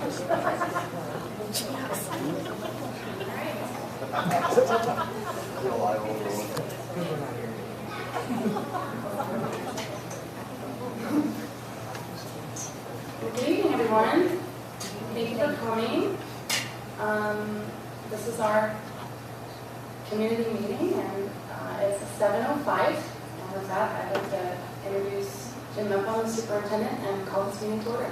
Good evening, everyone. Thank you for coming. This is our community meeting, and it's 7:05. And with that, I'd like to introduce Jim Milpon, the superintendent, and call this meeting to order.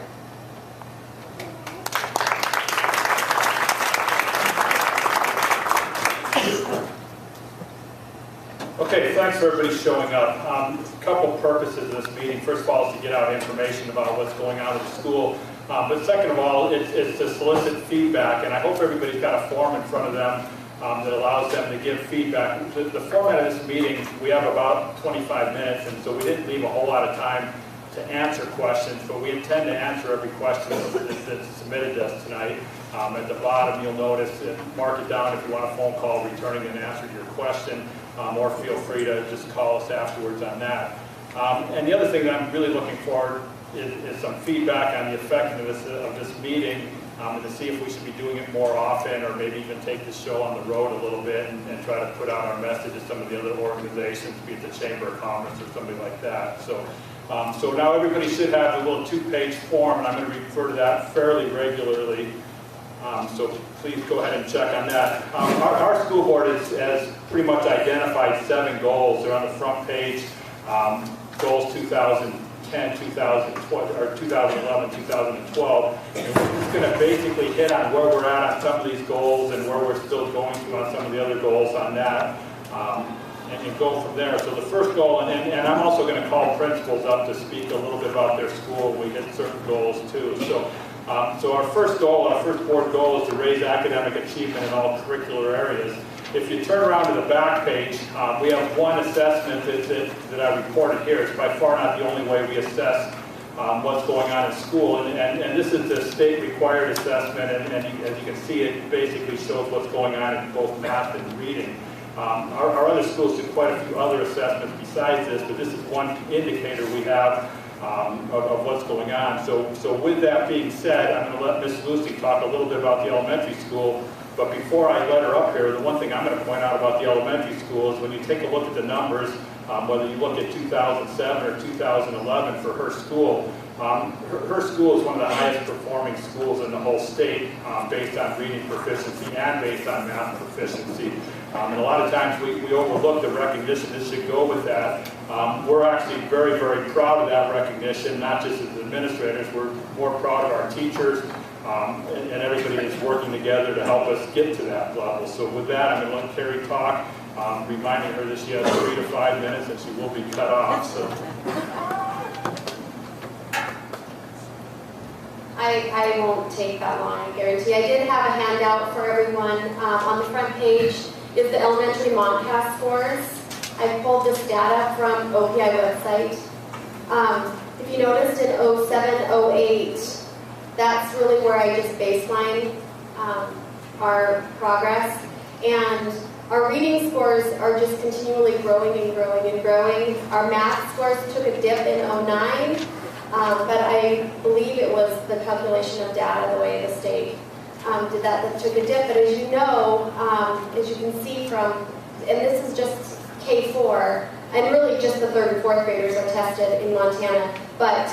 Okay, thanks for everybody showing up. A couple purposes of this meeting. First of all, is to get out information about what's going on at the school. But second of all, it's to solicit feedback. And I hope everybody's got a form in front of them that allows them to give feedback. The format of this meeting, we have about 25 minutes, and so we didn't leave a whole lot of time to answer questions, but we intend to answer every question that's submitted to us tonight. At the bottom, you'll notice, mark it down if you want a phone call returning an answer to your question. Or feel free to just call us afterwards on that. And the other thing that I'm really looking for is some feedback on the effectiveness of this meeting, and to see if we should be doing it more often, or maybe even take the show on the road a little bit and try to put out our message to some of the other organizations, be it the Chamber of Commerce or something like that. So now everybody should have a little 2-page form, and I'm going to refer to that fairly regularly. So please go ahead and check on that. Our school board has pretty much identified 7 goals. They're on the front page. Goals 2010, 2012, or 2011, 2012. And we're just going to basically hit on where we're at on some of these goals and where we're still going to on some of the other goals on that. And go from there. So the first goal, and I'm also going to call principals up to speak a little bit about their school when we hit certain goals too. So our first goal, our first board goal, is to raise academic achievement in all curricular areas. If you turn around to the back page, we have one assessment that I reported here. It's by far not the only way we assess what's going on in school. And this is the state-required assessment, and as you can see, it basically shows what's going on in both math and reading. Our other schools do quite a few other assessments besides this, but this is one indicator we have of what's going on. So with that being said, I'm going to let Ms. Lucy talk a little bit about the elementary school. But before I let her up here, the one thing I'm going to point out about the elementary school is when you take a look at the numbers, whether you look at 2007 or 2011 for her school, her school is one of the highest performing schools in the whole state based on reading proficiency and based on math proficiency. And a lot of times we overlook the recognition that should go with that. We're actually very, very proud of that recognition, not just as administrators. We're more proud of our teachers and everybody that's working together to help us get to that level. So with that, I'm going to let Carrie talk, reminding her that she has 3 to 5 minutes and she will be cut off. So. I won't take that long, I guarantee. I did have a handout for everyone. On the front page is the elementary MONCAS scores. I pulled this data from OPI website. If you noticed in 07, 08, that's really where I just baseline our progress. And our reading scores are just continually growing and growing and growing. Our math scores took a dip in 09. But I believe it was the calculation of data, the way the state did that took a dip. But as you know, as you can see from, and this is just K4, and really just the 3rd and 4th graders are tested in Montana, but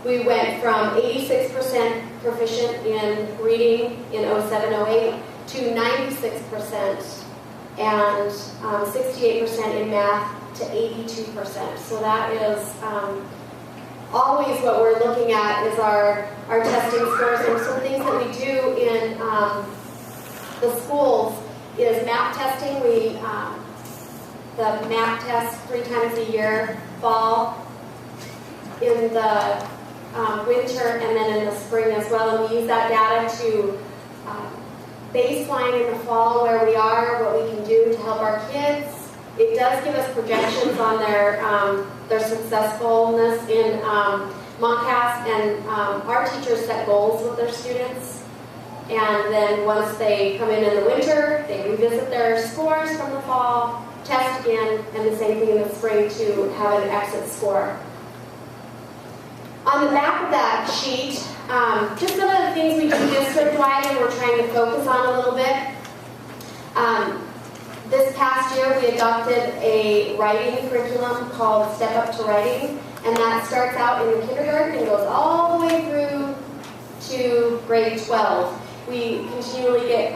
we went from 86% proficient in reading in 07, 08 to 96% and 68% in math to 82%. So that is always what we're looking at is our testing scores, and some things that we do in the schools is map testing. We the map test 3 times a year, fall, in the winter, and then in the spring as well. And we use that data to baseline in the fall where we are, what we can do to help our kids. It does give us projections on their successfulness in MONCAS, and our teachers set goals with their students. And then once they come in the winter, they revisit their scores from the fall, test again, and the same thing in the spring to have an exit score. On the back of that sheet, just some of the things we do district-wide and we're trying to focus on a little bit. This past year, we adopted a writing curriculum called Step Up to Writing, and that starts out in the kindergarten and goes all the way through to grade 12. We continually get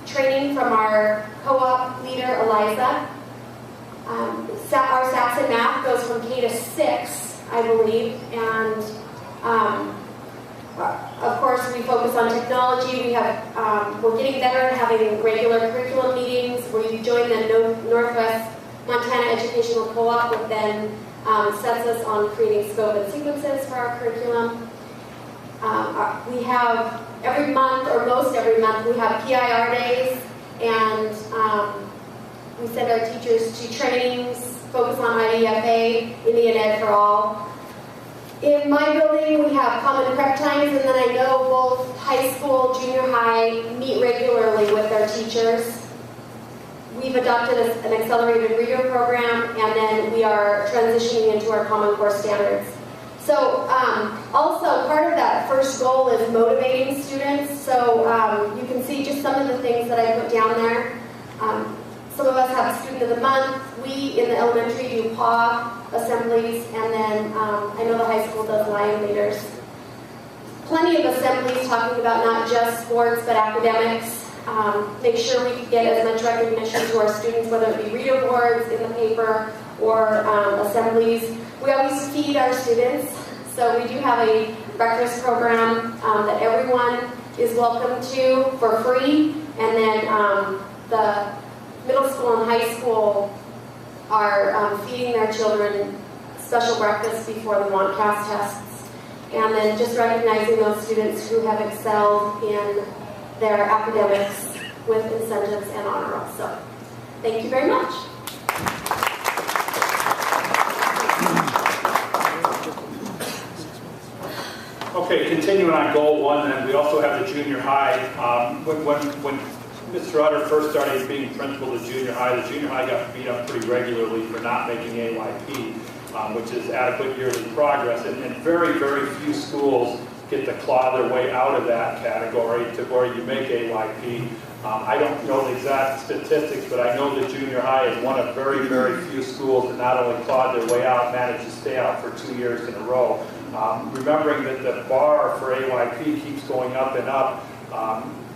training from our co-op leader, Eliza. Our SATs and math goes from K to 6, I believe, and of course we focus on technology. We have, we're getting better at having regular curriculum meetings. We join the Northwest Montana Educational Co-op, which then sets us on creating scope and sequences for our curriculum. We have every month, or most every month, we have PIR days, and we send our teachers to trainings, focus on IDFA, Indian Ed for All. In my building, we have common prep times, and then I know both high school, junior high meet regularly with their teachers. We've adopted an accelerated reader program, and then we are transitioning into our Common Core standards. So also part of that first goal is motivating students. So you can see just some of the things that I put down there. Some of us have Student of the Month. We in the elementary do PAW assemblies, and then I know the high school does Lion Leaders. Plenty of assemblies talking about not just sports but academics. Make sure we get as much recognition to our students, whether it be reader boards in the paper or assemblies. We always feed our students, so we do have a breakfast program that everyone is welcome to for free, and then the middle school and high school are feeding their children special breakfast before the MONCAS tests, and then just recognizing those students who have excelled in their academics with incentives and honor roll. So, thank you very much. Okay, continuing on goal 1, then we also have the junior high. When Mr. Utter first started being principal of the junior high got beat up pretty regularly for not making AYP, which is adequate yearly progress, and very, very few schools get to claw their way out of that category to where you make AYP. I don't know the exact statistics, but I know the junior high is one of very, very few schools that not only clawed their way out, managed to stay out for 2 years in a row. Remembering that the bar for AYP keeps going up and up,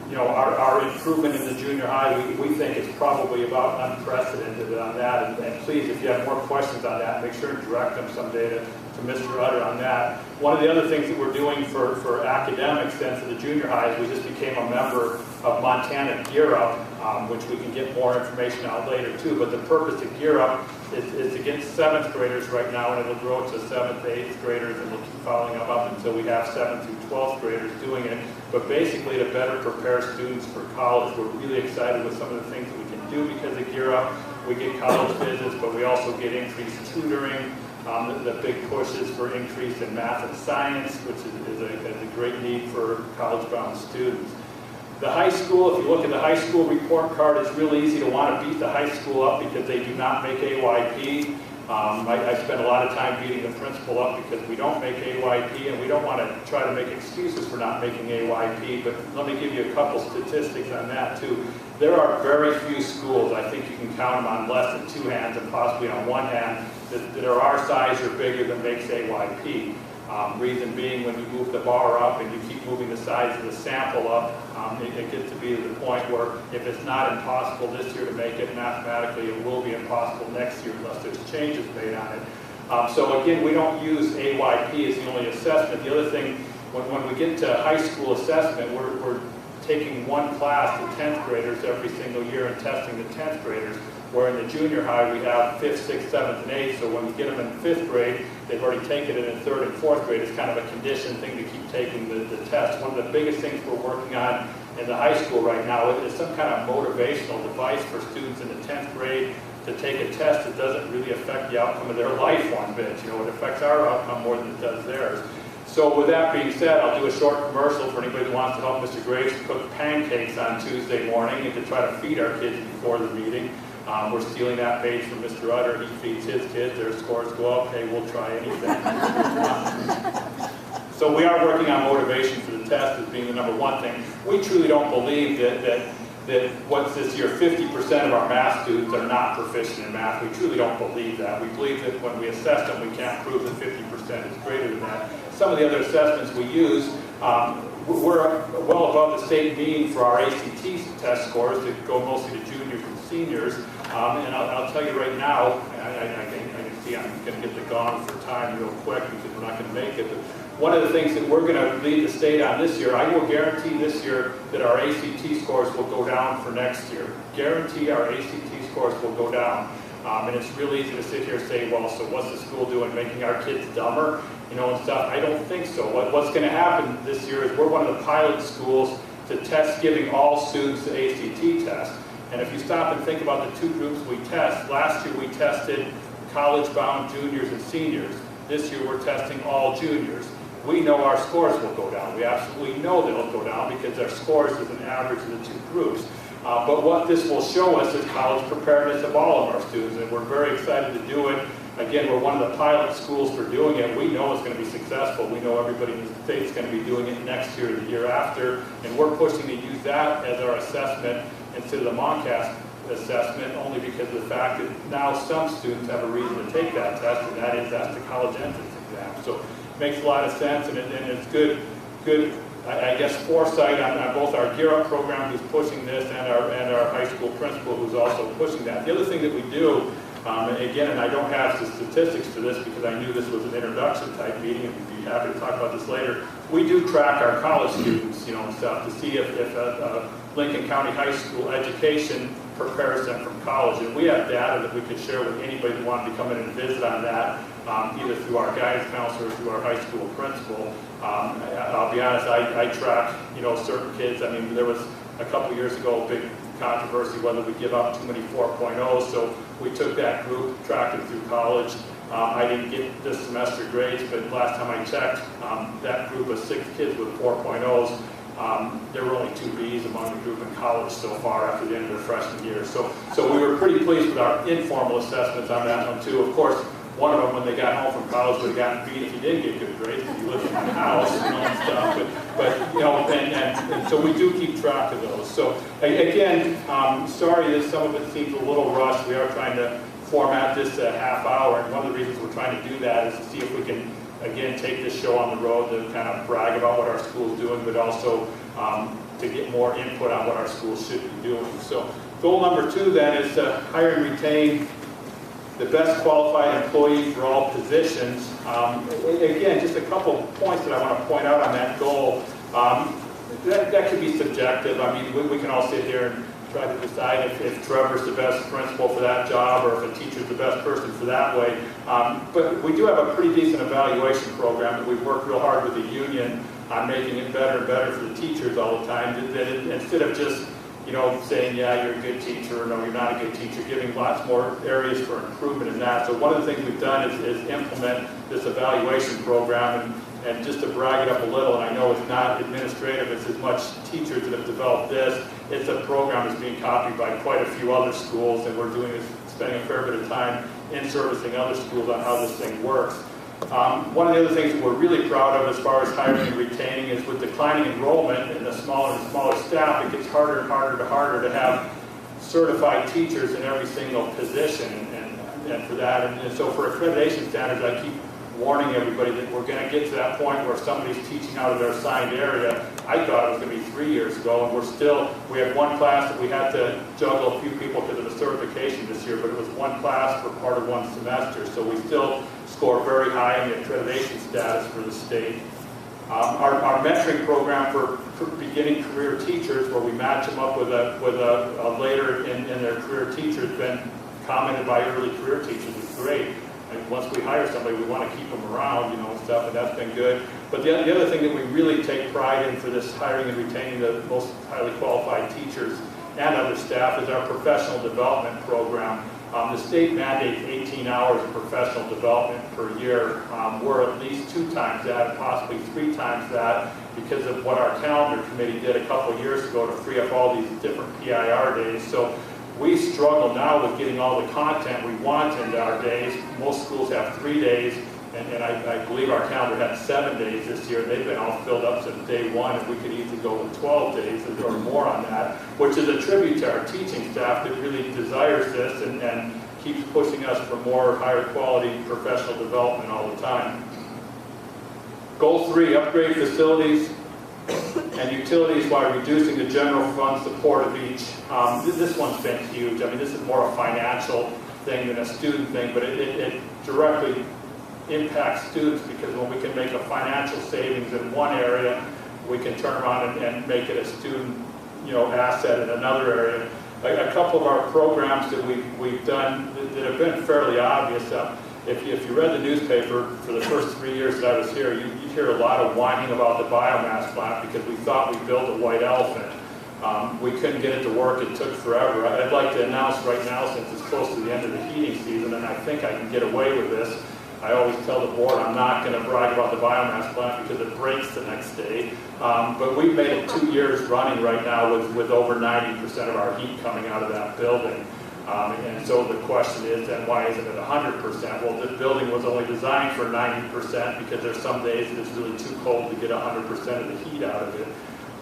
you know, our improvement in the junior high, we think is probably about unprecedented on that. And please, if you have more questions on that, make sure to direct them someday to Mr. Utter on that. One of the other things that we're doing for academics then for the junior high is we just became a member of Montana Gear Up, which we can get more information out later too. But the purpose of Gear Up is against 7th graders right now, and it'll grow to 7th, 8th graders, and we'll keep following up until we have 7th through 12th graders doing it. But basically to better prepare students for college, we're really excited with some of the things that we can do because of Gear Up. We get college visits, but we also get increased tutoring. The big push is for increase in math and science, which is a great need for college-bound students. The high school, if you look at the high school report card, it's really easy to want to beat the high school up because they do not make AYP. I spend a lot of time beating the principal up because we don't make AYP, and we don't want to try to make excuses for not making AYP, but let me give you a couple statistics on that too. There are very few schools, I think you can count them on less than 2 hands and possibly on 1 hand, that are our size or bigger that makes AYP. Reason being, when you move the bar up and you keep moving the size of the sample up, it gets to be to the point where if it's not impossible this year to make it mathematically, it will be impossible next year unless there's changes made on it. So again, we don't use AYP as the only assessment. The other thing, when we get to high school assessment, we're taking one class to 10th graders every single year and testing the 10th graders, where in the junior high we have 5th, 6th, 7th, and 8th, so when we get them in 5th grade, they've already taken it in 3rd and 4th grade. It's kind of a conditioned thing to keep taking the test. One of the biggest things we're working on in the high school right now is some kind of motivational device for students in the 10th grade to take a test that doesn't really affect the outcome of their life one bit. You know, it affects our outcome more than it does theirs. So with that being said, I'll do a short commercial for anybody who wants to help Mr. Graves cook pancakes on Tuesday morning and to try to feed our kids before the meeting. We're stealing that page from Mr. Utter. He feeds his kids. Their scores go up. Hey, we'll try anything. So we are working on motivation for the test as being the number one thing. We truly don't believe that what's this year, 50% of our math students are not proficient in math. We truly don't believe that. We believe that when we assess them, we can't prove that 50% is greater than that. Some of the other assessments we use, we're well above the state mean for our ACT test scores that go mostly to juniors and seniors. And I'll tell you right now, I can see I'm going to get the gong for time real quick because we're not going to make it. But one of the things that we're going to lead the state on this year, I will guarantee this year that our ACT scores will go down for next year. Guarantee our ACT scores will go down. And it's real easy to sit here and say, well, so what's the school doing, making our kids dumber, you know, and stuff? I don't think so. What's going to happen this year is we're one of the pilot schools to test giving all students the ACT test. And if you stop and think about the two groups we test, last year we tested college-bound juniors and seniors. This year we're testing all juniors. We know our scores will go down. We absolutely know they'll go down because our scores is an average of the two groups. But what this will show us is college preparedness of all of our students, and we're very excited to do it. Again, we're one of the pilot schools for doing it. We know it's going to be successful. We know everybody in the state is going to be doing it next year or the year after, and we're pushing to use that as our assessment instead of the MONCAS assessment, only because of the fact that now some students have a reason to take that test, and that is that's the college entrance exam. So it makes a lot of sense, and it's good, I guess, foresight on both our Gear Up program who's pushing this and our high school principal who's also pushing that. The other thing that we do, again, and I don't have the statistics for this because I knew this was an introduction type meeting, and we'd be happy to talk about this later. We do track our college students, you know, and stuff to see if Lincoln County High School education prepares them from college. And we have data that we could share with anybody who wanted to come in and visit on that, either through our guidance counselor or through our high school principal. I'll be honest, I track, you know, certain kids. I mean, there was a couple years ago a big controversy whether we give up too many 4.0s, so we took that group, tracked it through college. I didn't get this semester grades, but last time I checked, that group of 6 kids with 4.0s, there were only 2 Bs among the group in college so far after the end of their freshman year. So we were pretty pleased with our informal assessments on that one too. Of course, one of them, when they got home from college, would have gotten beat if you didn't get good grades because you lived in the house, you know, and stuff. But you know, and so we do keep track of those. So again, sorry that some of it seems a little rushed. We are trying to format this a half hour, and one of the reasons we're trying to do that is to see if we can, again, take this show on the road to kind of brag about what our school is doing, but also to get more input on what our schools should be doing. So goal number 2 then is to hire and retain the best qualified employee for all positions. Again, just a couple points that I want to point out on that goal. That could be subjective. I mean, we can all sit here and try to decide if Trevor's the best principal for that job or if a teacher's the best person for that way. But we do have a pretty decent evaluation program that we've worked real hard with the union on making it better and better for the teachers all the time. That instead of just, you know, saying, yeah, you're a good teacher, or no, you're not a good teacher, giving lots more areas for improvement in that. So one of the things we've done is implement this evaluation program, and just to brag it up a little, and I know it's not administrative, it's as much teachers that have developed this. It's a program that's being copied by quite a few other schools, and we're doing is spending a fair bit of time in servicing other schools on how this thing works. One of the other things that we're really proud of as far as hiring and retaining is with declining enrollment and the smaller and smaller staff, it gets harder and harder to have certified teachers in every single position, and for that. And so for accreditation standards, I keep warning everybody that we're going to get to that point where somebody's teaching out of their assigned area. I thought it was going to be 3 years ago, and we had one class that we had to juggle a few people because of the certification this year, but it was one class for part of one semester, so we still score very high in the accreditation status for the state. Our mentoring program for beginning career teachers, where we match them up with a later in their career teacher, has been commented by early career teachers is great. And once we hire somebody, we want to keep them around, you know, and stuff, and that's been good. But the other thing that we really take pride in for this hiring and retaining the most highly qualified teachers and other staff is our professional development program. The state mandates 18 hours of professional development per year. We're at least 2 times that, possibly 3 times that, because of what our calendar committee did a couple of years ago to free up all these different PIR days. So we struggle now with getting all the content we want into our days. Most schools have 3 days, And I believe our calendar had 7 days this year. They've been all filled up since day one, and we could easily go with 12 days or more on that, which is a tribute to our teaching staff that really desires this and keeps pushing us for more higher quality professional development all the time. Goal 3, upgrade facilities and utilities while reducing the general fund support of each. This one's been huge. I mean, this is more a financial thing than a student thing, but it directly impacts students, because when we can make a financial savings in one area, we can turn around and make it a student, asset in another area. A couple of our programs that we've done that have been fairly obvious. If you read the newspaper for the first 3 years that I was here, you'd hear a lot of whining about the biomass plant because we thought we built a white elephant. We couldn't get it to work. It took forever. I'd like to announce right now, since it's close to the end of the heating season, and I think I can get away with this. I always tell the board I'm not going to brag about the biomass plant because it breaks the next day. But we've made it 2 years running right now with over 90% of our heat coming out of that building. And so the question is, then why isn't it 100%? Well, this building was only designed for 90% because there's some days that it's really too cold to get 100% of the heat out of it.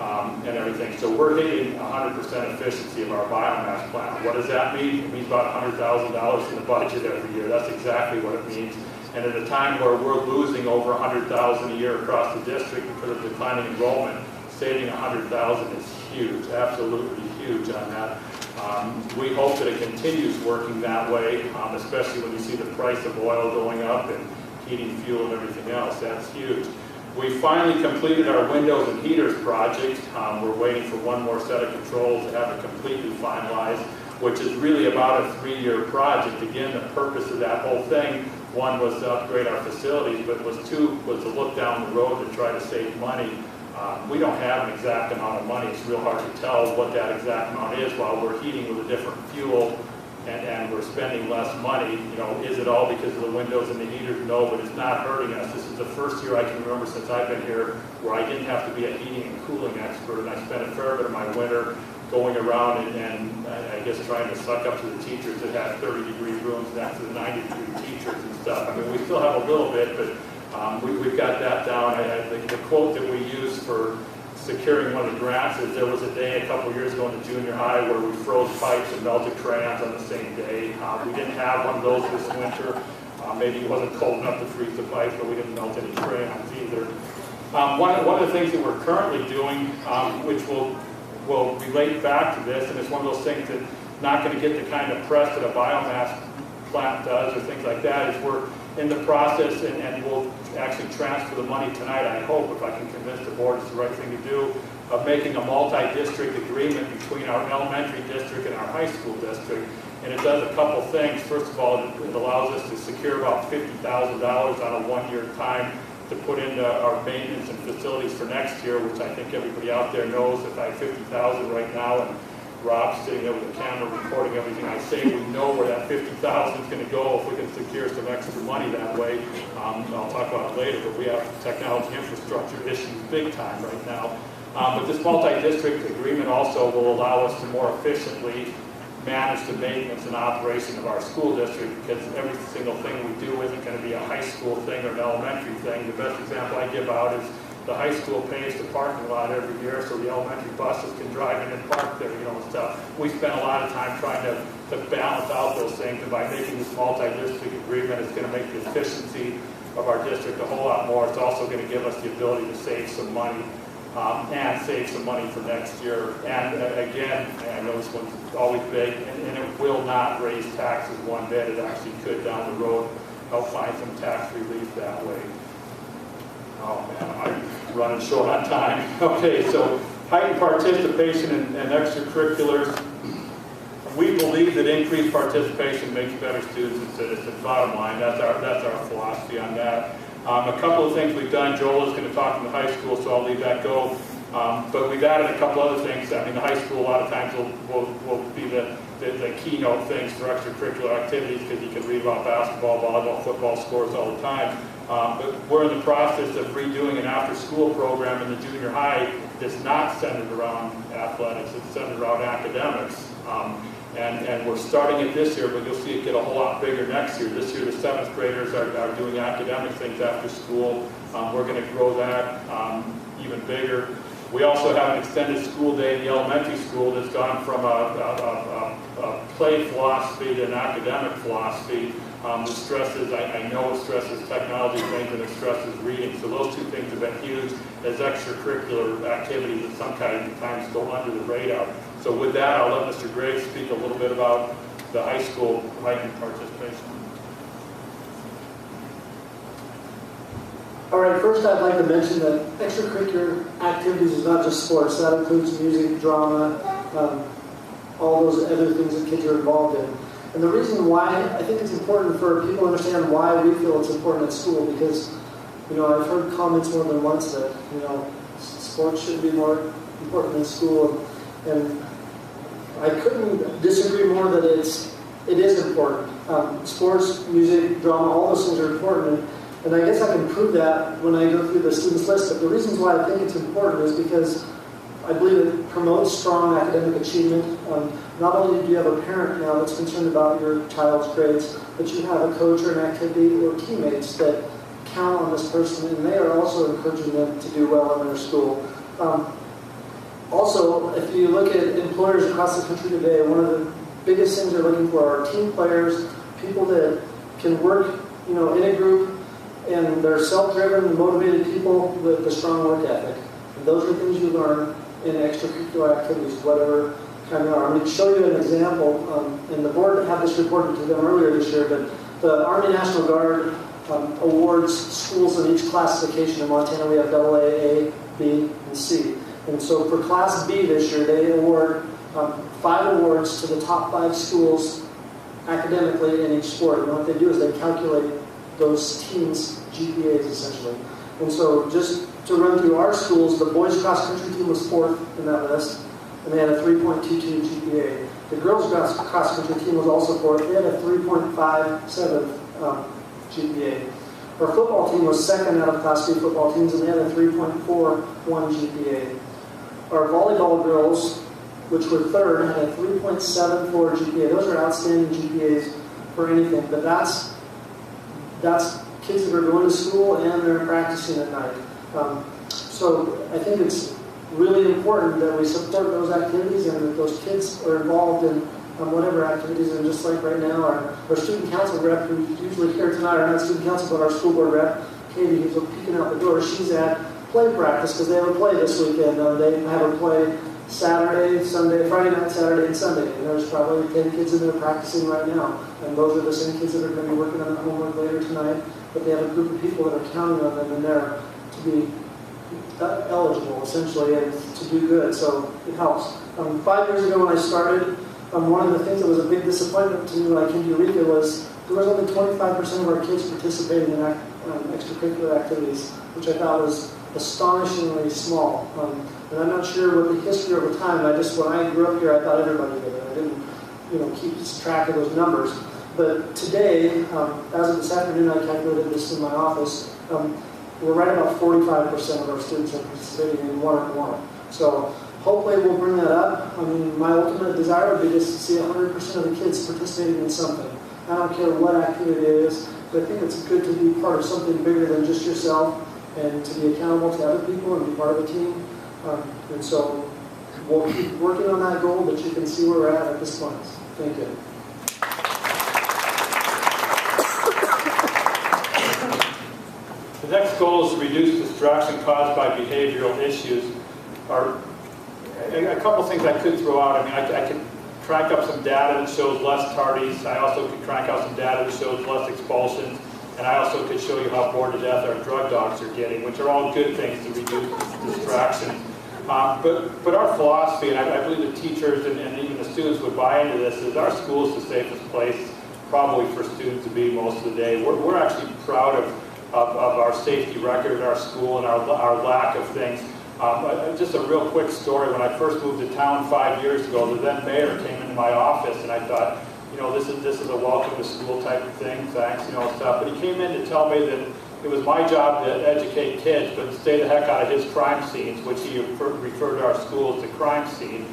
And everything. So we're hitting 100% efficiency of our biomass plant. What does that mean? It means about $100,000 in the budget every year. That's exactly what it means. And at a time where we're losing over $100,000 a year across the district because of declining enrollment, saving $100,000 is huge, absolutely huge on that. We hope that it continues working that way, especially when you see the price of oil going up and heating fuel and everything else. That's huge. We finally completed our windows and heaters project. We're waiting for one more set of controls to have it completely finalized, which is really about a 3-year project. Again, the purpose of that whole thing, one was to upgrade our facilities, but two was to look down the road to try to save money. We don't have an exact amount of money. It's real hard to tell what that exact amount is while we're heating with a different fuel and we're spending less money. Is it all because of the windows and the heaters? No, but it's not hurting us. This is the first year I can remember since I've been here where I didn't have to be a heating and cooling expert, and I spent a fair bit of my winter going around and I guess trying to suck up to the teachers that had 30-degree rooms next to the 90-degree teachers and stuff. I mean, we still have a little bit, but we've got that down. The quote that we use for securing one of the grants is there was a day a couple years ago in the junior high where we froze pipes and melted crayons on the same day. We didn't have one of those this winter. Maybe it wasn't cold enough to freeze the pipes, but we didn't melt any crayons either. One of the things that we're currently doing, which will relate back to this, and it's one of those things that's not going to get the kind of press that a biomass plant does or things like that, is we're in the process, and we'll actually transfer the money tonight, I hope, if I can convince the board it's the right thing to do, of making a multi-district agreement between our elementary district and our high school district. And it does a couple things. First of all, it allows us to secure about $50,000 on a 1-year time to put into our maintenance and facilities for next year, which I think everybody out there knows. If I have $50,000 right now and Rob's sitting there with the camera recording everything I say, we know where that $50,000 is going to go if we can secure some extra money that way. I'll talk about it later, but we have technology infrastructure issues big time right now. But this multi-district agreement also will allow us to more efficiently manage the maintenance and operation of our school district, because every single thing we do isn't going to be a high school thing or an elementary thing. The best example I give out is the high school pays the parking lot every year so the elementary buses can drive in and park there, and stuff. We spend a lot of time trying to balance out those things, and by making this multi-district agreement, it's going to make the efficiency of our district a whole lot more. It's also going to give us the ability to save some money and save some money for next year. And again, I know this one's always big, and it will not raise taxes one bit. It actually could down the road help find some tax relief that way. Oh man, I'm running short on time. Okay, so heightened participation in extracurriculars. We believe that increased participation makes better students and citizens. Bottom line, that's our philosophy on that. A couple of things we've done. Joel is going to talk in the high school, so I'll leave that go. But we've added a couple other things. I mean, the high school a lot of times will be the keynote things for extracurricular activities, because you can read about basketball, volleyball, football scores all the time. But we're in the process of redoing an after-school program in the junior high that's not centered around athletics. It's centered around academics. And we're starting it this year, but you'll see it get a whole lot bigger next year. This year, the 7th graders are doing academic things after school. We're going to grow that even bigger. We also have an extended school day in the elementary school that's gone from a play philosophy to an academic philosophy. It stresses, I know it stresses technology things and it stresses reading. So those two things have been huge as extracurricular activities that sometimes go under the radar. So with that, I'll let Mr. Gray speak a little bit about the high school writing participation. All right, first I'd like to mention that extracurricular activities is not just sports. That includes music, drama, all those other things that kids are involved in. And the reason why, I think it's important for people to understand why we feel it's important at school, because, I've heard comments more than once that, sports should be more important than school. And I couldn't disagree more that it is important. Sports, music, drama, all those things are important. And I guess I can prove that when I go through the students list. But the reasons why I think it's important is because I believe it promotes strong academic achievement. Not only do you have a parent now that's concerned about your child's grades, but you have a coach or an activity or teammates that count on this person, and they are also encouraging them to do well in their school. Also, if you look at employers across the country today, one of the biggest things they're looking for are team players, people that can work, in a group, and they're self-driven, motivated people with a strong work ethic. And those are things you learn in extracurricular activities, whatever kind they are. I'm going to show you an example, and the board had this reported to them earlier this year, but the Army National Guard awards schools in each classification. In Montana, we have AA, A, B, and C. And so for Class B this year, they award 5 awards to the top 5 schools academically in each sport. And what they do is they calculate those teams' GPAs, essentially. And so just to run through our schools, the boys cross-country team was 4th in that list, and they had a 3.22 GPA. The girls cross-country team was also 4th. They had a 3.57 GPA. Our football team was 2nd out of Class B football teams, and they had a 3.41 GPA. Our volleyball girls, which were 3rd, had a 3.74 GPA. Those are outstanding GPAs for anything, but that's kids that are going to school and they're practicing at night. So I think it's really important that we support those activities and that those kids are involved in whatever activities. And just like right now, our student council rep, who's usually here tonight, or not student council, but our school board rep, Katie, who's peeking out the door, she's at play practice because they have a play this weekend. They have a play Saturday, Sunday, Friday night, Saturday, and Sunday. And there's probably 10 kids in there practicing right now. And those are the same kids that are going to be working on the homework later tonight. But they have a group of people that are counting on them in there to be eligible, essentially, and to do good. So it helps. 5 years ago when I started, one of the things that was a big disappointment to me when I came to Eureka was there was only 25% of our kids participating in extracurricular activities, which I thought was astonishingly small. And I'm not sure what the history over time. When I grew up here, I thought everybody did it. I didn't, keep track of those numbers. But today, as of this afternoon, I calculated this in my office. We're right about 45% of our students are participating in one or more. So hopefully we'll bring that up. My ultimate desire would be just to see 100% of the kids participating in something. I don't care what activity it is, but I think it's good to be part of something bigger than just yourself and to be accountable to other people and be part of a team. And so we'll keep working on that goal, but you can see where we're at this point. Thank you. The next goal is to reduce distraction caused by behavioral issues. A couple things I could throw out. I could crank up some data that shows less tardies. I also could crank out some data that shows less expulsions. And I also could show you how bored to death our drug dogs are getting, which are all good things to reduce distraction. But our philosophy, and I believe the teachers and even the students would buy into this, is our school is the safest place probably for students to be most of the day. We're actually proud of our safety record at our school and our lack of things. Just a real quick story. When I first moved to town 5 years ago, the then mayor came into my office, and I thought, this is a welcome to school type of thing, thanks, stuff. But he came in to tell me that it was my job to educate kids, but stay the heck out of his crime scenes, which he referred to our school as the crime scene.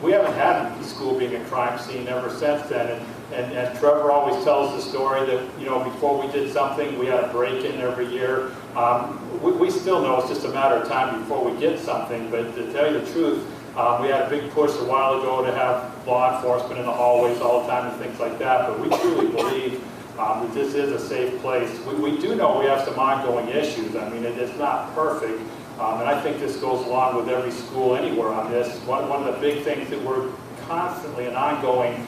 we haven't had the school being a crime scene ever since then. And Trevor always tells the story that, you know, before we did something, we had a break-in every year. We still know it's just a matter of time before we get something, but to tell you the truth, we had a big push a while ago to have law enforcement in the hallways all the time and things like that, but we truly believe that this is a safe place. We do know we have some ongoing issues. I mean, it's not perfect, and I think this goes along with every school anywhere on this. One of the big things that we're constantly an ongoing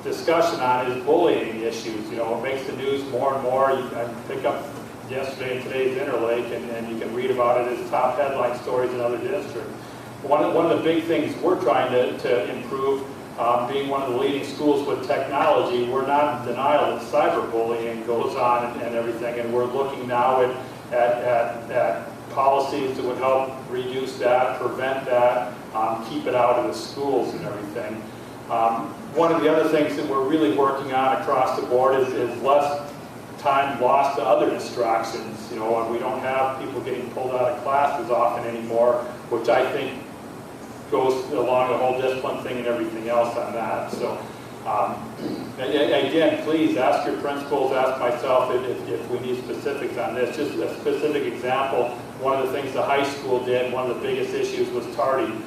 discussion on is bullying issues. You know, it makes the news more and more. I pick up yesterday and today's Interlake, and you can read about it as top headline stories in other districts. One of the big things we're trying to improve, being one of the leading schools with technology, we're not in denial that cyberbullying goes on and everything, and we're looking now at policies that would help reduce that, prevent that, keep it out of the schools and everything. One of the other things that we're really working on across the board is less time lost to other distractions. You know, and we don't have people getting pulled out of classes often anymore, which I think goes along the whole discipline thing and everything else on that. So, again, please ask your principals, ask myself if we need specifics on this. Just a specific example, one of the things the high school did, one of the biggest issues was tardies.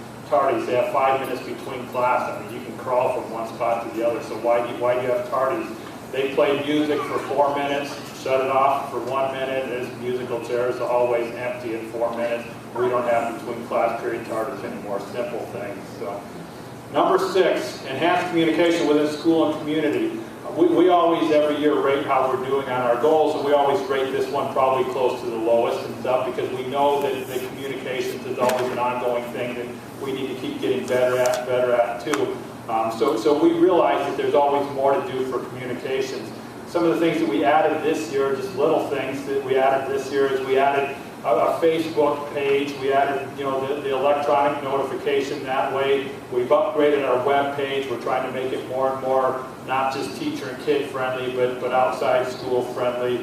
They have 5 minutes between class. I mean, you can crawl from one spot to the other, so why do you have tardies? They play music for 4 minutes, shut it off for 1 minute, there's musical chairs, the hallway's empty in 4 minutes. We don't have between class period tardies anymore, simple things. So, number 6, enhanced communication within school and community. We always, every year, rate how we're doing on our goals, and we always rate this one probably close to the lowest and stuff, because we know that the communications is always an ongoing thing that we need to keep getting better at too. So we realize that there's always more to do for communications. Some of the things that we added this year, just little things that we added this year, is we added a Facebook page. We added, you know, the electronic notification that way. We've upgraded our web page. We're trying to make it more and more not just teacher and kid friendly, but outside school friendly.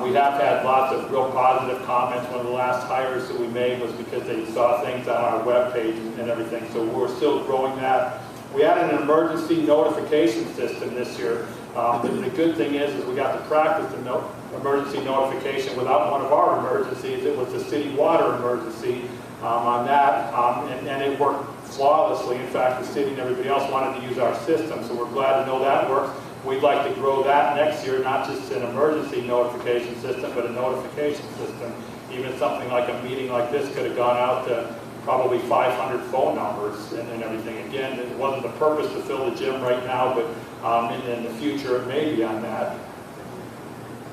We have had lots of real positive comments. One of the last hires that we made was because they saw things on our web page and everything. So we're still growing that. We added an emergency notification system this year. The good thing is we got to practice the emergency notification without one of our emergencies. It was the city water emergency on that, and it worked flawlessly. In fact, the city and everybody else wanted to use our system, so we're glad to know that works. We'd like to grow that next year, not just an emergency notification system, but a notification system. Even something like a meeting like this could have gone out to probably 500 phone numbers and everything. Again, it wasn't the purpose to fill the gym right now, but in the future it may be on that.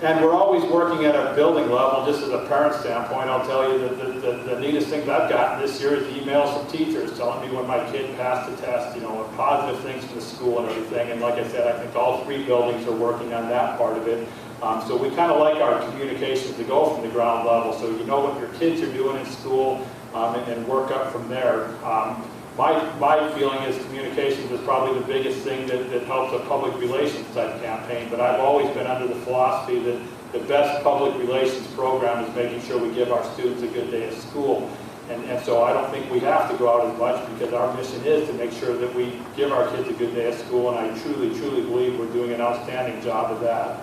And we're always working at a building level. Just as a parent standpoint, I'll tell you that the neatest things I've gotten this year is emails from teachers telling me when my kid passed the test, you know, positive things from the school and everything. And like I said, I think all 3 buildings are working on that part of it. So we kind of like our communications to go from the ground level, so you know what your kids are doing in school and work up from there. My feeling is communications is probably the biggest thing that helps a public relations type campaign, but I've always been under the philosophy that the best public relations program is making sure we give our students a good day at school. And so I don't think we have to go out as much, because our mission is to make sure that we give our kids a good day at school, and I truly believe we're doing an outstanding job of that.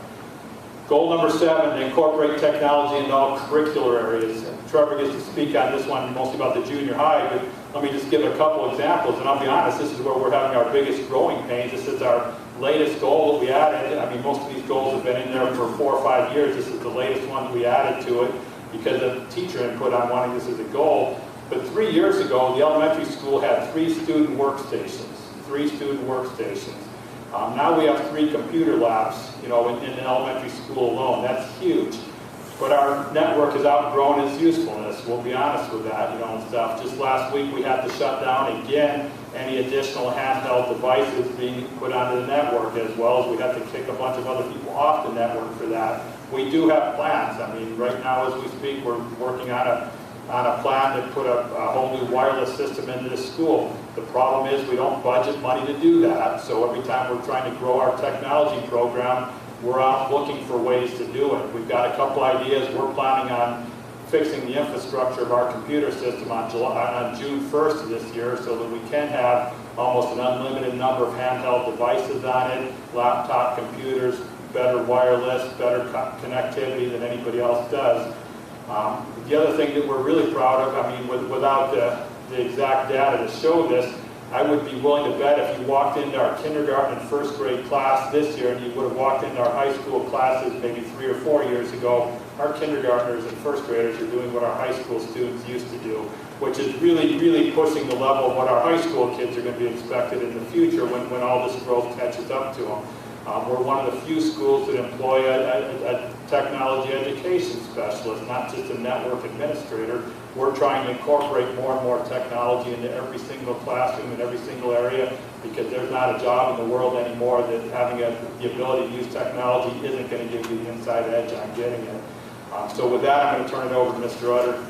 Goal number 7, to incorporate technology into all curricular areas. Trevor gets to speak on this one mostly about the junior high, but let me just give a couple examples, and I'll be honest, this is where we're having our biggest growing pains. This is our latest goal that we added. I mean, most of these goals have been in there for 4 or 5 years. This is the latest one that we added to it because of teacher input on wanting this as a goal. But 3 years ago, the elementary school had 3 student workstations. 3 student workstations. Now we have 3 computer labs, you know, in an elementary school alone. That's huge. But our network has outgrown its usefulness. We'll be honest with that, you know, and stuff. Just last week we had to shut down again any additional handheld devices being put onto the network, as well as we had to kick a bunch of other people off the network for that. We do have plans. I mean, right now as we speak, we're working on a plan to put a whole new wireless system into the school. The problem is we don't budget money to do that. So every time we're trying to grow our technology program, we're out looking for ways to do it. We've got a couple ideas. We're planning on fixing the infrastructure of our computer system on June 1st of this year so that we can have almost an unlimited number of handheld devices on it, laptop computers, better wireless, better connectivity than anybody else does. The other thing that we're really proud of, I mean, without the exact data to show this, I would be willing to bet if you walked into our kindergarten and first grade class this year and you would have walked into our high school classes maybe 3 or 4 years ago, our kindergartners and first graders are doing what our high school students used to do, which is really, really pushing the level of what our high school kids are going to be expected in the future when all this growth catches up to them. We're one of the few schools that employ a technology education specialist, not just a network administrator. We're trying to incorporate more and more technology into every single classroom in every single area because there's not a job in the world anymore that having the ability to use technology isn't going to give you the inside edge on getting it. So with that, I'm going to turn it over to Mr. Utter.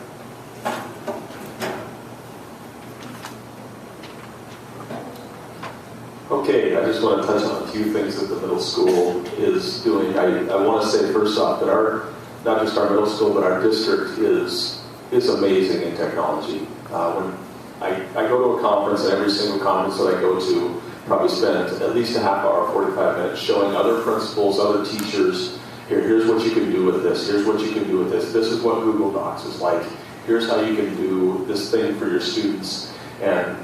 Okay, I just want to touch on a few things that the middle school is doing. I want to say first off that not just our middle school, but our district is amazing in technology. When I go to a conference, and every single conference that I go to, probably spend at least a half hour, 45 minutes, showing other principals, other teachers, here's what you can do with this, here's what you can do with this, this is what Google Docs is like, here's how you can do this thing for your students. And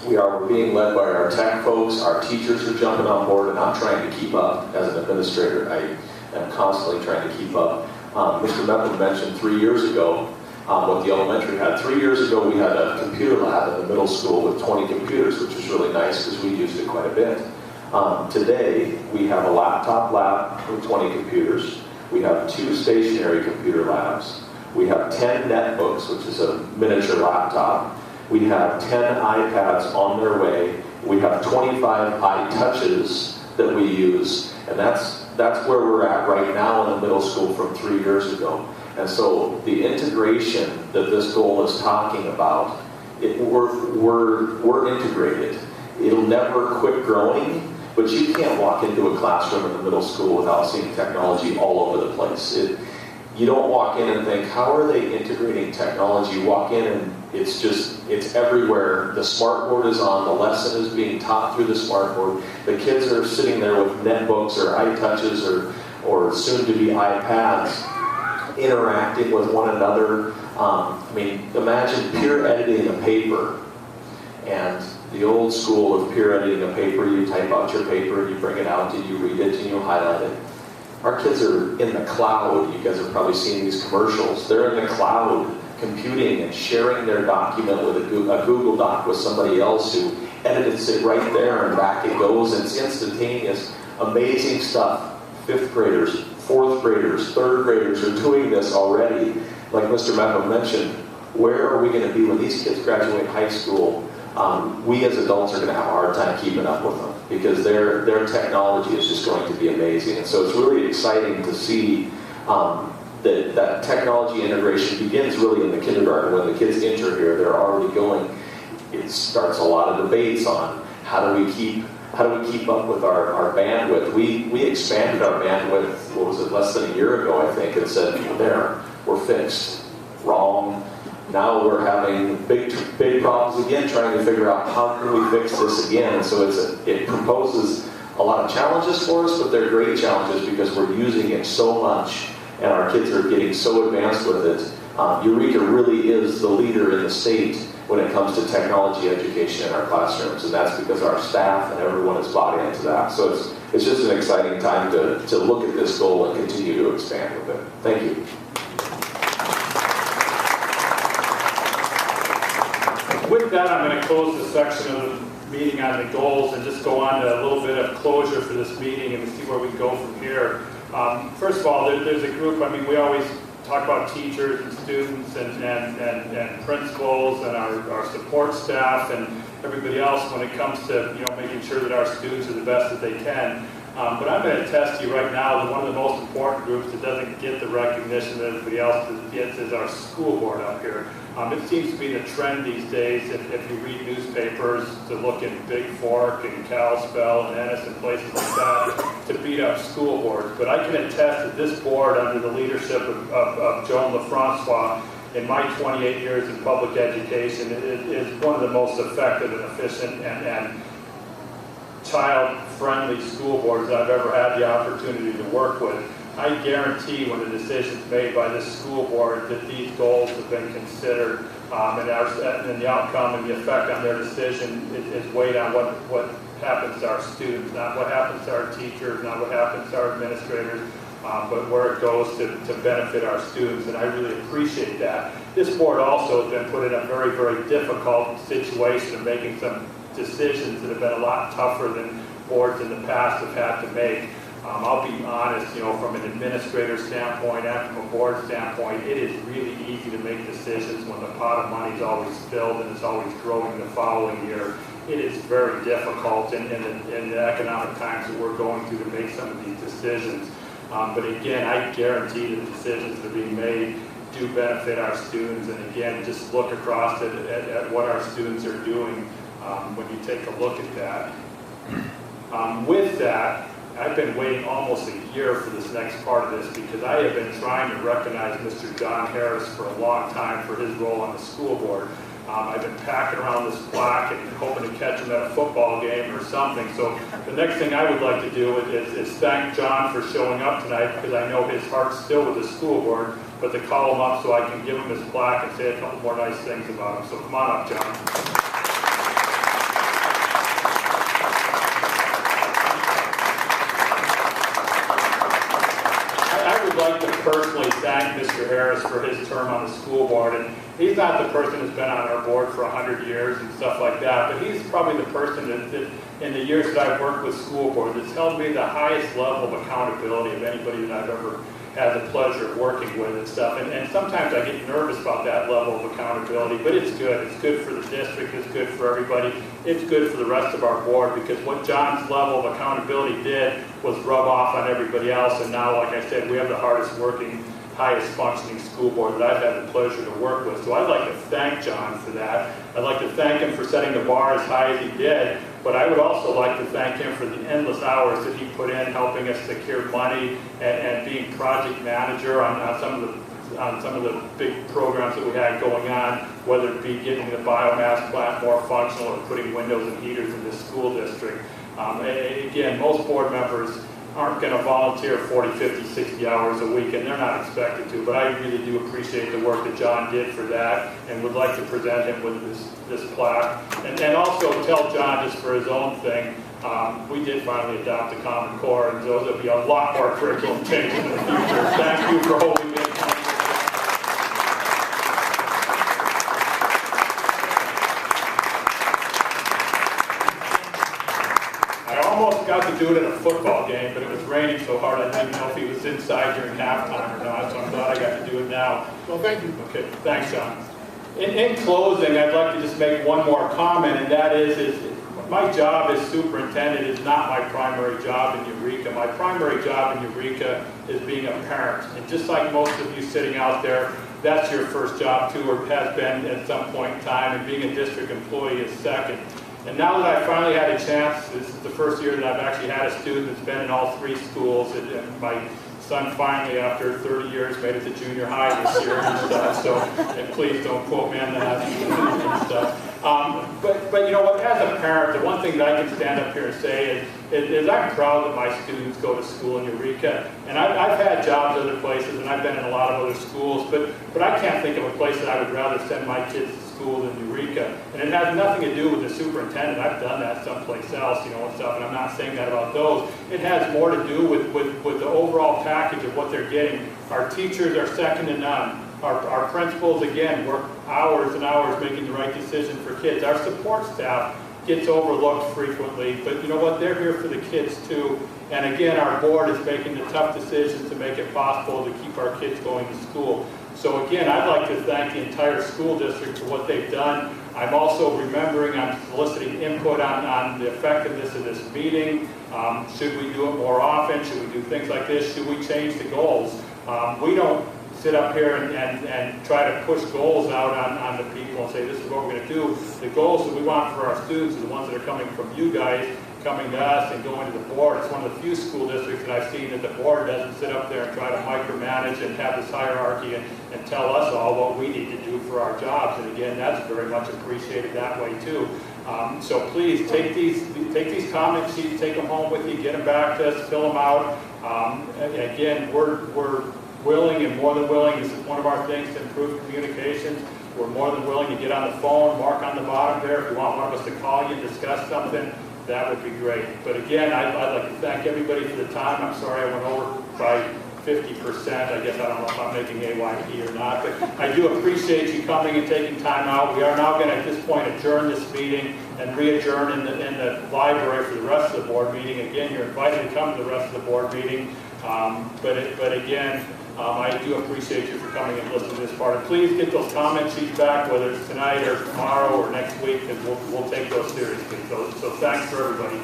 we're being led by our tech folks, our teachers are jumping on board, and I'm trying to keep up as an administrator. I am constantly trying to keep up. Mr. Meppel mentioned 3 years ago what the elementary had. 3 years ago we had a computer lab in the middle school with 20 computers, which was really nice because we used it quite a bit. Today we have a laptop lab with 20 computers. We have 2 stationary computer labs. We have 10 netbooks, which is a miniature laptop. We have 10 iPads on their way. We have 25 iTouches that we use, and that's where we're at right now in the middle school from 3 years ago. And so the integration that this goal is talking about, we're integrated. It'll never quit growing, but you can't walk into a classroom in the middle school without seeing technology all over the place. You don't walk in and think, how are they integrating technology? You walk in and it's everywhere. The smartboard is on, the lesson is being taught through the smartboard. The kids are sitting there with netbooks or iTouches or soon-to-be iPads, interacting with one another. I mean, imagine peer editing a paper. And the old school of peer editing a paper, you type out your paper and you bring it out and you read it and you highlight it. Our kids are in the cloud. You guys have probably seen these commercials. They're in the cloud computing and sharing their document with a Google Doc with somebody else who edits it right there and back it goes. It's instantaneous, amazing stuff. 5th graders, 4th graders, 3rd graders are doing this already. Like Mr. Meppel mentioned, where are we going to be when these kids graduate high school? We as adults are going to have a hard time keeping up with them because their technology is just going to be amazing. And so it's really exciting to see that technology integration begins really in the kindergarten. When the kids enter here, they're already going. It starts a lot of debates on how do we keep up with our bandwidth. We expanded our bandwidth, what was it, less than a year ago, I think, and said, there, we're fixed. Wrong. Now we're having big problems again, trying to figure out how can we fix this again. And so it proposes a lot of challenges for us, but they're great challenges because we're using it so much and our kids are getting so advanced with it. Eureka really is the leader in the state when it comes to technology education in our classrooms, and that's because our staff and everyone has bought into that. So it's just an exciting time to look at this goal and continue to expand with it. Thank you. With that, I'm going to close this section of the meeting on the goals and just go on to a little bit of closure for this meeting and see where we go from here. First of all, there's a group, I mean, we always talk about teachers and students and principals and our support staff and everybody else when it comes to making sure that our students are the best that they can. But I'm going to test you right now that one of the most important groups that doesn't get the recognition that everybody else gets is our school board up here. It seems to be the trend these days, if you read newspapers, to look in Big Fork and Kalispell and Ennis and places like that to beat up school boards. But I can attest that this board, under the leadership of Joan LaFrancois, in my 28 years in public education, it is one of the most effective and efficient and child-friendly school boards I've ever had the opportunity to work with. I guarantee when the decision's made by this school board that these goals have been considered, and the outcome and the effect on their decision is weighed on what happens to our students, not what happens to our teachers, not what happens to our administrators, but where it goes to benefit our students, and I really appreciate that. This board also has been put in a very, very difficult situation of making some decisions that have been a lot tougher than boards in the past have had to make. I'll be honest, from an administrator standpoint and from a board standpoint, it is really easy to make decisions when the pot of money is always filled and it's always growing the following year. It is very difficult in the economic times that we're going through to make some of these decisions. But again, I guarantee the decisions that are being made do benefit our students. And again, just look across at what our students are doing when you take a look at that. With that, I've been waiting almost a year for this next part of this because I have been trying to recognize Mr. John Harris for a long time for his role on the school board. I've been packing around this plaque and hoping to catch him at a football game or something. So the next thing I would like to do is thank John for showing up tonight, because I know his heart's still with the school board, but to call him up so I can give him his plaque and say a couple more nice things about him. So come on up, John. I'd like to personally thank Mr. Harris for his term on the school board, and he's not the person who's been on our board for 100 years and stuff like that, but he's probably the person that in the years that I've worked with school board that's held me the highest level of accountability of anybody that I've ever had the pleasure of working with and stuff. And sometimes I get nervous about that level of accountability, but it's good. It's good for the district. It's good for everybody. It's good for the rest of our board, because what John's level of accountability did was rub off on everybody else. And now, like I said, we have the hardest working, highest functioning school board that I've had the pleasure to work with. So I'd like to thank John for that. I'd like to thank him for setting the bar as high as he did, but I would also like to thank him for the endless hours that he put in helping us secure money and being project manager on some of the big programs that we had going on, whether it be getting the biomass plant more functional or putting windows and heaters in the school district. Again, most board members aren't going to volunteer 40, 50, 60 hours a week, and they're not expected to, but I really do appreciate the work that John did for that, and would like to present him with this plaque. And also tell John, just for his own thing, we did finally adopt the Common Core, and so there'll be a lot more curriculum changes in the future. Thank you for holding me. Got to do it at a football game, but it was raining so hard I didn't know if he was inside during halftime or not, so I'm glad I got to do it now. Well, thank you. Okay, thanks, John. In closing, I'd like to just make one more comment, and that is my job as superintendent is not my primary job in Eureka. My primary job in Eureka is being a parent, and just like most of you sitting out there, that's your first job too, or has been at some point in time, and being a district employee is second. And now that I finally had a chance, this is the first year that I've actually had a student that's been in all three schools, and my son finally, after 30 years, made it to junior high this year and stuff, so and please don't quote me on that and stuff. But you know what, as a parent, the one thing that I can stand up here and say is I'm proud that my students go to school in Eureka. And I've had jobs other places, and I've been in a lot of other schools, but I can't think of a place that I would rather send my kids to school than Eureka. And it has nothing to do with the superintendent. I've done that someplace else, and stuff, and I'm not saying that about those. It has more to do with the overall package of what they're getting. Our teachers are second to none. Our principals, again, work hours and hours making the right decision for kids. Our support staff gets overlooked frequently, but you know what? They're here for the kids too. And again, our board is making the tough decisions to make it possible to keep our kids going to school. So again, I'd like to thank the entire school district for what they've done. I'm also remembering, I'm soliciting input on the effectiveness of this meeting. Should we do it more often? Should we do things like this? Should we change the goals? We don't sit up here and try to push goals out on the people and say this is what we're going to do. The goals that we want for our students are the ones that are coming from you guys, coming to us and going to the board. It's one of the few school districts that I've seen that the board doesn't sit up there and try to micromanage and have this hierarchy and tell us all what we need to do for our jobs. And again, that's very much appreciated that way too. So please take these comment sheets, take them home with you, get them back to us, fill them out. Again, we're willing and more than willing. This is one of our things to improve communications. We're more than willing to get on the phone, mark on the bottom there. If you want one of us to call you and discuss something, that would be great. But again, I'd like to thank everybody for the time. I'm sorry I went over by 50%. I guess I don't know if I'm making AYP or not, but I do appreciate you coming and taking time out. We are now going to, at this point, adjourn this meeting and re-adjourn in the library for the rest of the board meeting. Again, you're invited to come to the rest of the board meeting. But again, I do appreciate you for coming and listening to this part. And please get those comment sheets back, whether it's tonight or tomorrow or next week, and we'll take those seriously. So thanks for everybody.